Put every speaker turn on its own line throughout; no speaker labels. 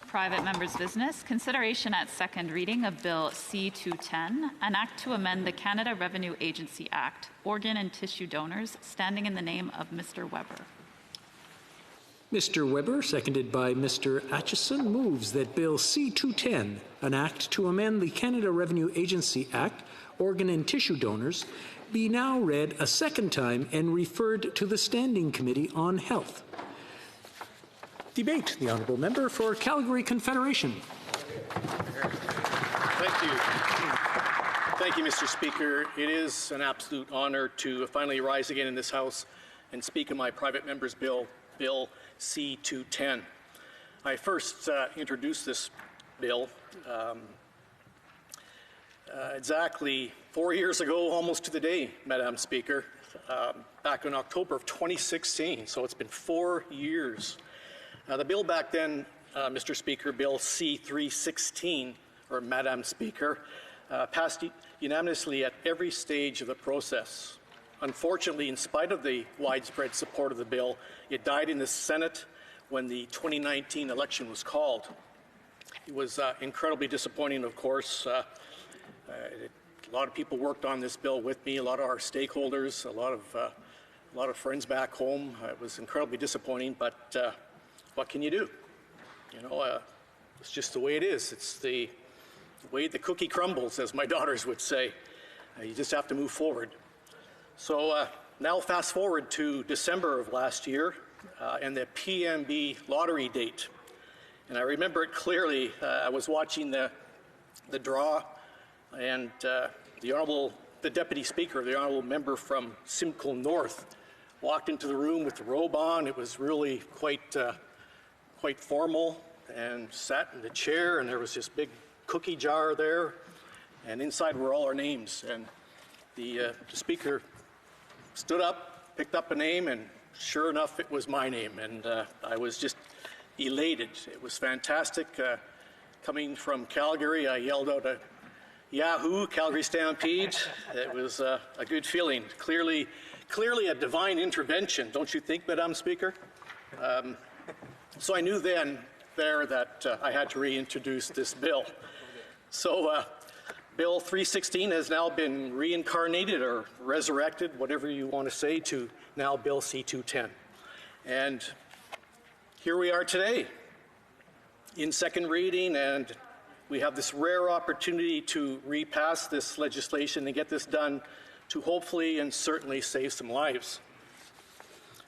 Private Members' Business, consideration at second reading of Bill C-210, an act to amend the Canada Revenue Agency Act, organ and tissue donors, standing in the name of Mr. Weber.
Mr. Weber, seconded by Mr. Atchison, moves that Bill C-210, an act to amend the Canada Revenue Agency Act, organ and tissue donors, be now read a second time and referred to the Standing Committee on Health. Debate. The Honourable Member for Calgary Confederation.
Thank you. Thank you, Mr. Speaker. It is an absolute honour to finally rise again in this House and speak on my private member's bill, Bill C-210. I first introduced this bill exactly 4 years ago, almost to the day, Madam Speaker, back in October of 2016. So it's been 4 years. The bill back then, Mr. Speaker, Bill C-316, or Madam Speaker, passed unanimously at every stage of the process. Unfortunately, in spite of the widespread support of the bill, it died in the Senate when the 2019 election was called. It was incredibly disappointing, of course. A lot of people worked on this bill with me, a lot of our stakeholders, a lot of friends back home. It was incredibly disappointing, but what can you do? You know, it's just the way it is. It's the way the cookie crumbles, as my daughters would say. You just have to move forward. So now fast forward to December of last year and the PMB lottery date. And I remember it clearly. I was watching the draw, and the Deputy Speaker, the Honourable Member from Simcoe North, walked into the room with the robe on. It was really quite formal, and sat in the chair, and there was this big cookie jar there, and inside were all our names. And the Speaker stood up, picked up a name, and sure enough, it was my name. And I was just elated. It was fantastic. Coming from Calgary, I yelled out a Yahoo, Calgary Stampede. It was a good feeling. Clearly a divine intervention, don't you think, Madam Speaker? So I knew then that I had to reintroduce this bill. So Bill 316 has now been reincarnated or resurrected, whatever you want to say, to now Bill C-210. And here we are today in second reading, and we have this rare opportunity to repass this legislation and get this done to hopefully and certainly save some lives.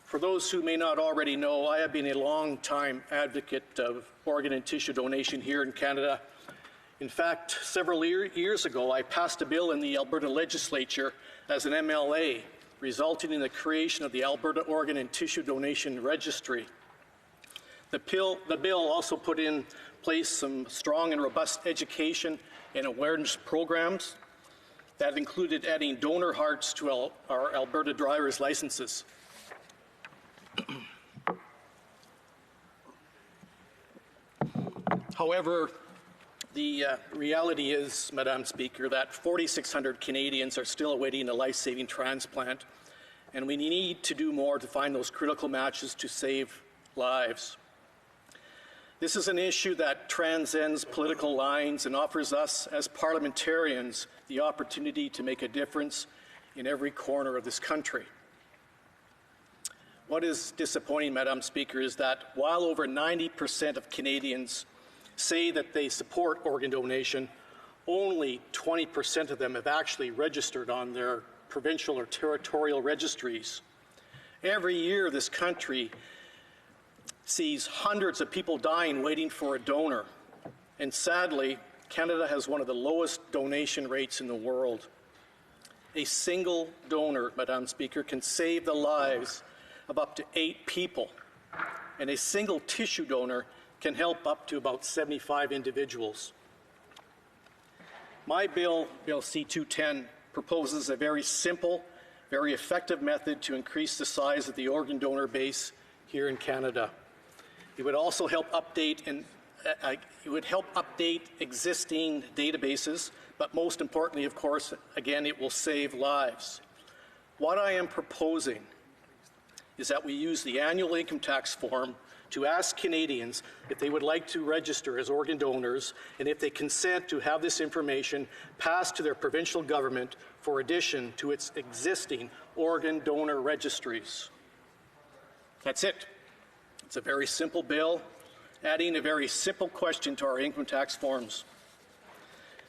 For those who may not already know, I have been a long-time advocate of organ and tissue donation here in Canada. In fact, several years ago, I passed a bill in the Alberta legislature as an MLA, resulting in the creation of the Alberta Organ and Tissue Donation Registry. The bill also put in place some strong and robust education and awareness programs that included adding donor hearts to our Alberta driver's licenses. However, the reality is, Madam Speaker, that 4,600 Canadians are still awaiting a life-saving transplant, and we need to do more to find those critical matches to save lives. This is an issue that transcends political lines and offers us, as parliamentarians, the opportunity to make a difference in every corner of this country. What is disappointing, Madam Speaker, is that while over 90% of Canadians say that they support organ donation, only 20% of them have actually registered on their provincial or territorial registries. Every year, this country sees hundreds of people dying waiting for a donor. And sadly, Canada has one of the lowest donation rates in the world. A single donor, Madam Speaker, can save the lives of up to 8 people, and a single tissue donor can help up to about 75 individuals. My bill, Bill C-210, proposes a very simple, very effective method to increase the size of the organ donor base here in Canada. It would also help update existing databases, but most importantly, of course, again, it will save lives. What I am proposing is that we use the annual income tax form to ask Canadians if they would like to register as organ donors and if they consent to have this information passed to their provincial government for addition to its existing organ donor registries. That's it. It's a very simple bill, adding a very simple question to our income tax forms.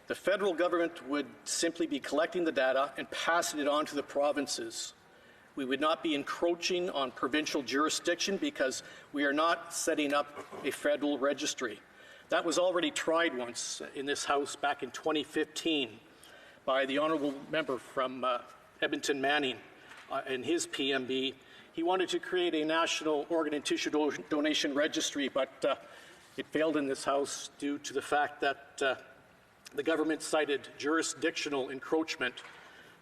The federal government would simply be collecting the data and passing it on to the provinces. We would not be encroaching on provincial jurisdiction because we are not setting up a federal registry. That was already tried once in this House back in 2015 by the honourable member from Edmonton Manning and his PMB. He wanted to create a national organ and tissue donation registry, but it failed in this House due to the fact that the government cited jurisdictional encroachment,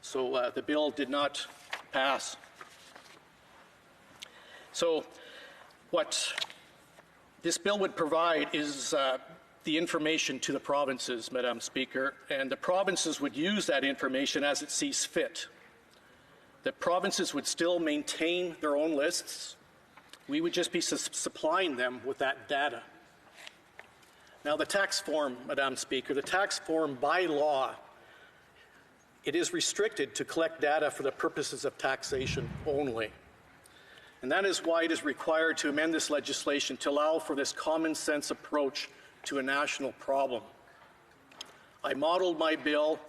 so the bill did not pass. So what this bill would provide is the information to the provinces, Madam Speaker, and the provinces would use that information as it sees fit. The provinces would still maintain their own lists. We would just be supplying them with that data. Now, the tax form, Madam Speaker, the tax form by law, it is restricted to collect data for the purposes of taxation only. And that is why it is required to amend this legislation to allow for this common sense approach to a national problem. I modeled my bill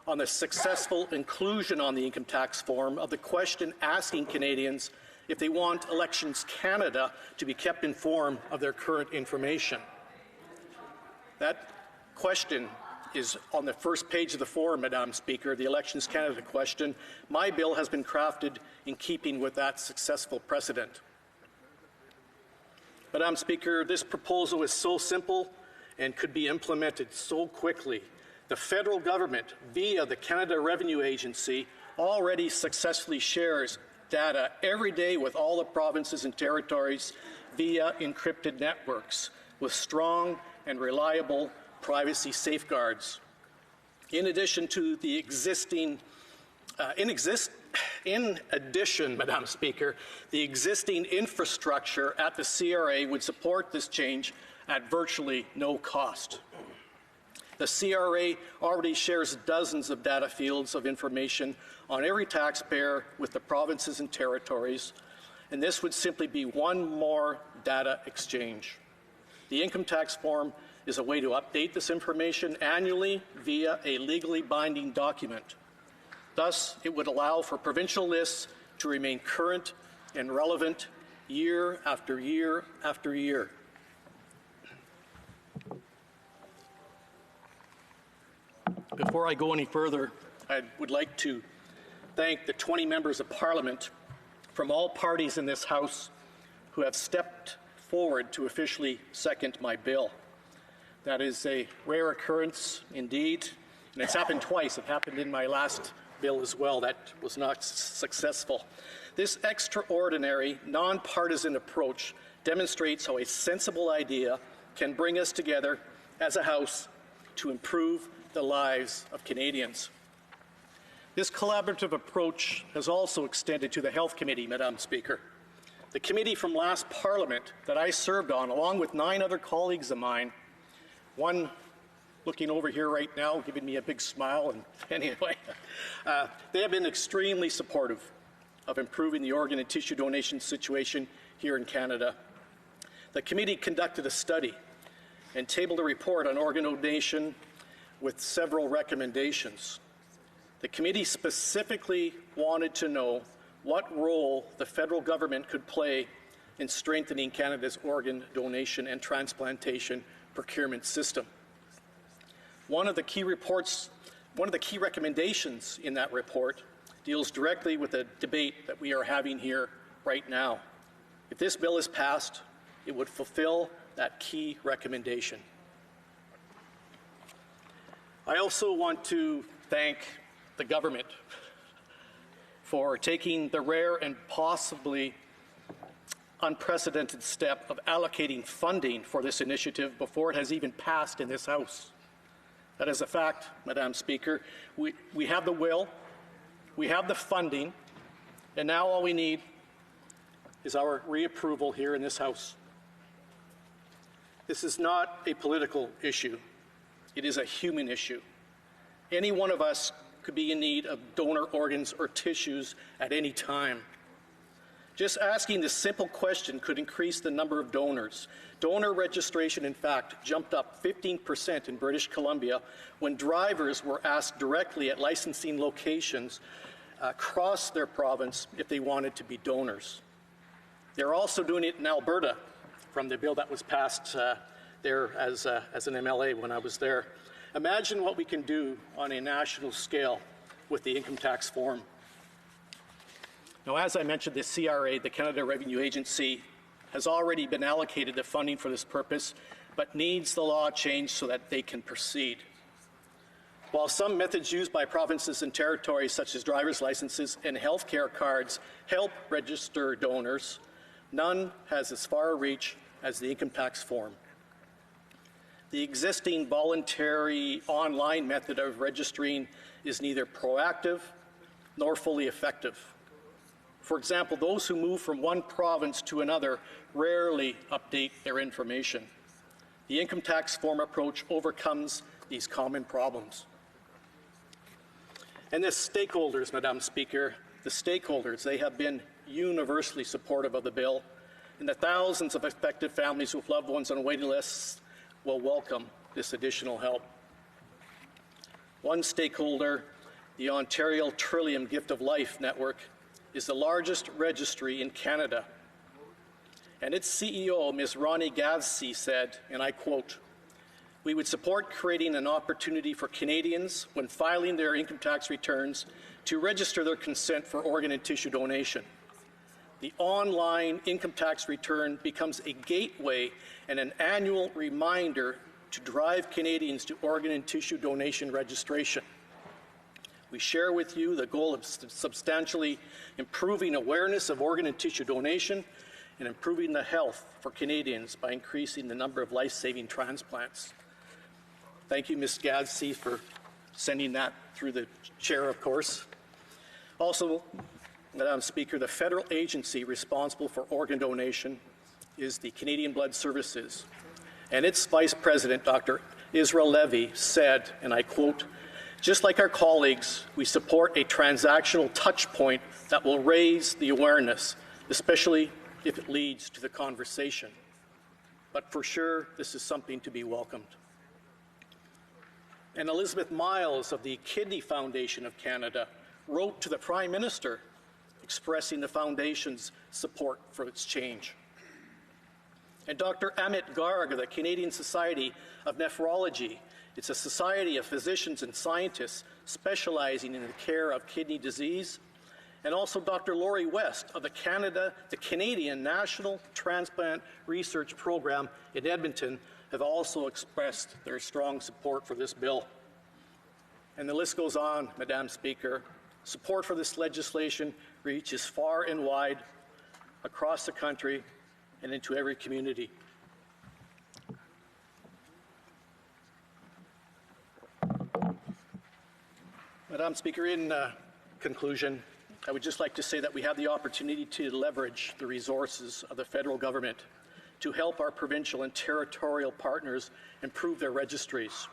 on the successful inclusion on the income tax form of the question asking Canadians if they want Elections Canada to be kept informed of their current information. That question is on the first page of the form, Madam Speaker, the Elections Canada question. My bill has been crafted in keeping with that successful precedent. Madam Speaker, this proposal is so simple and could be implemented so quickly. The federal government, via the Canada Revenue Agency, already successfully shares data every day with all the provinces and territories via encrypted networks with strong and reliable privacy safeguards. In addition to the existing, in addition, Madam Speaker, the existing infrastructure at the CRA would support this change at virtually no cost. The CRA already shares dozens of data fields of information on every taxpayer with the provinces and territories, and this would simply be one more data exchange. The income tax form is a way to update this information annually via a legally binding document. Thus, it would allow for provincial lists to remain current and relevant year after year after year. Before I go any further, I would like to thank the 20 members of Parliament from all parties in this House who have stepped forward to officially second my bill. That is a rare occurrence indeed, and it's happened twice. It happened in my last bill as well. That was not successful. This extraordinary, nonpartisan approach demonstrates how a sensible idea can bring us together as a House to improve the lives of Canadians. This collaborative approach has also extended to the Health Committee, Madam Speaker. The committee from last Parliament that I served on, along with 9 other colleagues of mine, one looking over here right now, giving me a big smile, and anyway, they have been extremely supportive of improving the organ and tissue donation situation here in Canada. The committee conducted a study and tabled a report on organ donation with several recommendations. The committee specifically wanted to know what role the federal government could play in strengthening Canada's organ donation and transplantation procurement system. One of the key recommendations in that report deals directly with the debate that we are having here right now. If this bill is passed, it would fulfill that key recommendation. I also want to thank the government for taking the rare and possibly unprecedented step of allocating funding for this initiative before it has even passed in this House. That is a fact, Madam Speaker. We have the will, we have the funding, and now all we need is our reapproval here in this House. This is not a political issue. It is a human issue. Any one of us could be in need of donor organs or tissues at any time. Just asking this simple question could increase the number of donors. Donor registration, in fact, jumped up 15% in British Columbia when drivers were asked directly at licensing locations across their province if they wanted to be donors. They're also doing it in Alberta from the bill that was passed there as an MLA when I was there. Imagine what we can do on a national scale with the income tax form. Now, as I mentioned, the CRA, the Canada Revenue Agency, has already been allocated the funding for this purpose, but needs the law changed so that they can proceed. While some methods used by provinces and territories, such as driver's licenses and healthcare cards, help register donors, none has as far a reach as the income tax form. The existing voluntary online method of registering is neither proactive nor fully effective. For example, those who move from one province to another rarely update their information. The income tax form approach overcomes these common problems. And the stakeholders, Madam Speaker, the stakeholders, they have been universally supportive of the bill, and the thousands of affected families with loved ones on waiting lists will welcome this additional help. One stakeholder, the Ontario Trillium Gift of Life Network, is the largest registry in Canada. And its CEO, Ms. Ronnie Gavsey, said, and I quote, "We would support creating an opportunity for Canadians, when filing their income tax returns, to register their consent for organ and tissue donation. The online income tax return becomes a gateway and an annual reminder to drive Canadians to organ and tissue donation registration. We share with you the goal of substantially improving awareness of organ and tissue donation and improving the health for Canadians by increasing the number of life-saving transplants." Thank you, Ms. Gavsey, for sending that through the chair, of course. Also, Madam Speaker, the federal agency responsible for organ donation is the Canadian Blood Services. And its Vice President, Dr. Israel Levy, said, and I quote, "Just like our colleagues, we support a transactional touch point that will raise the awareness, especially if it leads to the conversation. But for sure, this is something to be welcomed." And Elizabeth Miles of the Kidney Foundation of Canada wrote to the Prime Minister expressing the Foundation's support for its change. And Dr. Amit Garg of the Canadian Society of Nephrology, it's a society of physicians and scientists specializing in the care of kidney disease, and also Dr. Laurie West of the Canadian National Transplant Research Program in Edmonton, have also expressed their strong support for this bill. And the list goes on, Madam Speaker. Support for this legislation reaches far and wide across the country and into every community. Madam Speaker, in conclusion, I would just like to say that we have the opportunity to leverage the resources of the federal government to help our provincial and territorial partners improve their registries.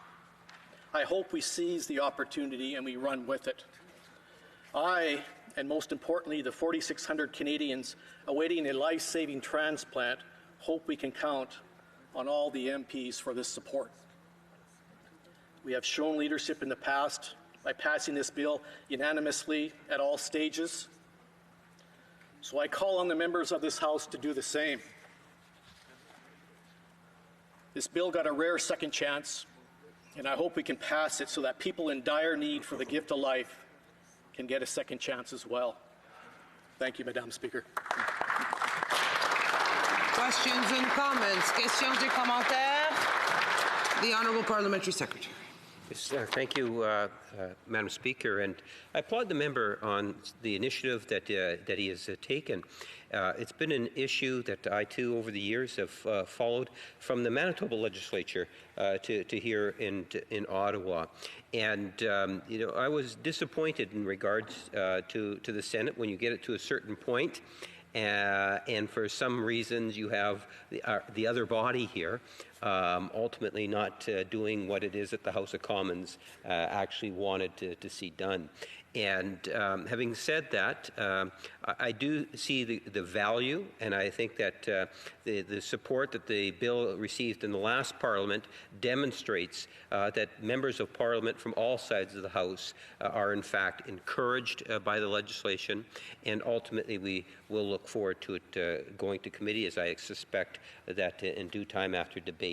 I hope we seize the opportunity and we run with it. I, and most importantly, the 4,600 Canadians awaiting a life-saving transplant, hope we can count on all the MPs for this support. We have shown leadership in the past by passing this bill unanimously at all stages. So I call on the members of this House to do the same. This bill got a rare second chance, and I hope we can pass it so that people in dire need for the gift of life can get a second chance as well. Thank you, Madam Speaker.
Questions and comments? Questions et commentaires? The Honourable Parliamentary Secretary.
Yes, thank you, Madam Speaker, and I applaud the member on the initiative that he has taken. It's been an issue that I, too, over the years have followed from the Manitoba legislature to here in Ottawa. And, you know, I was disappointed in regards to the Senate when you get it to a certain point. And for some reasons, you have the other body here ultimately not doing what it is that the House of Commons actually wanted to see done. And having said that, I do see the value, and I think that the support that the bill received in the last Parliament demonstrates that members of Parliament from all sides of the House are in fact encouraged by the legislation, and ultimately we will look forward to it going to committee, as I suspect that in due time after debate